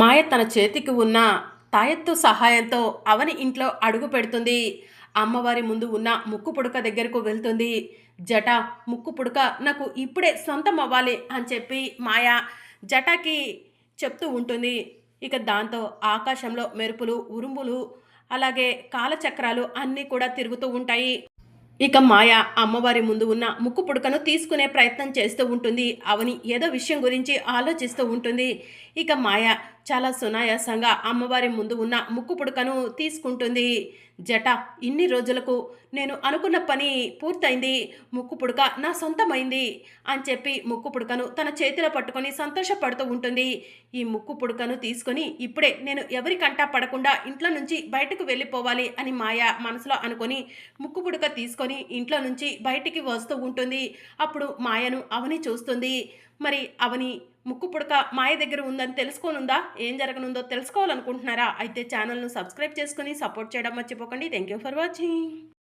మాయ తన చేతికి ఉన్న తాయెత్తు సహాయంతో అవని ఇంట్లో అడుగు పెడుతుంది. అమ్మవారి ముందు ఉన్న ముక్కు పుడక దగ్గరకు వెళ్తుంది. జట, ముక్కు పుడక నాకు ఇప్పుడే సొంతం అవ్వాలి అని చెప్పి మాయ జటకి చెప్తూ ఉంటుంది. ఇక దాంతో ఆకాశంలో మెరుపులు, ఉరుములు, అలాగే కాలచక్రాలు అన్నీ కూడా తిరుగుతూ ఉంటాయి. ఇక మాయ అమ్మవారి ముందు ఉన్న ముక్కు పుడకను తీసుకునే ప్రయత్నం చేస్తూ ఉంటుంది. అవని ఏదో విషయం గురించి ఆలోచిస్తూ ఉంటుంది. ఇక మాయ చాలా సునాయాసంగా అమ్మవారి ముందు ఉన్న ముక్కు పుడకను తీసుకుంటుంది. జట, ఇన్ని రోజులకు నేను అనుకున్న పని పూర్తయింది. ముక్కు పుడక నా సొంతమైంది అని చెప్పి ముక్కు పుడకను తన చేతిలో పట్టుకొని సంతోషపడుతూ ఉంటుంది. ఈ ముక్కు పుడకను తీసుకొని ఇప్పుడే నేను ఎవరి కంటా పడకుండా ఇంట్లో నుంచి బయటకు వెళ్ళిపోవాలి అని మాయ మనసులో అనుకొని ముక్కు పుడక తీసుకొని ఇంట్లో నుంచి బయటికి వస్తూ ఉంటుంది. అప్పుడు మాయను అవని చూస్తుంది. మరి అవని ముక్కు పుడక మాయ దగ్గర ఉందని తెలుసుకోనుందా? ఏం జరగనుందో తెలుసుకోవాలనుకుంటున్నారా? అయితే ఛానల్ను సబ్స్క్రైబ్ చేసుకొని సపోర్ట్ చేయడం మర్చిపోకండి. Thank you for watching.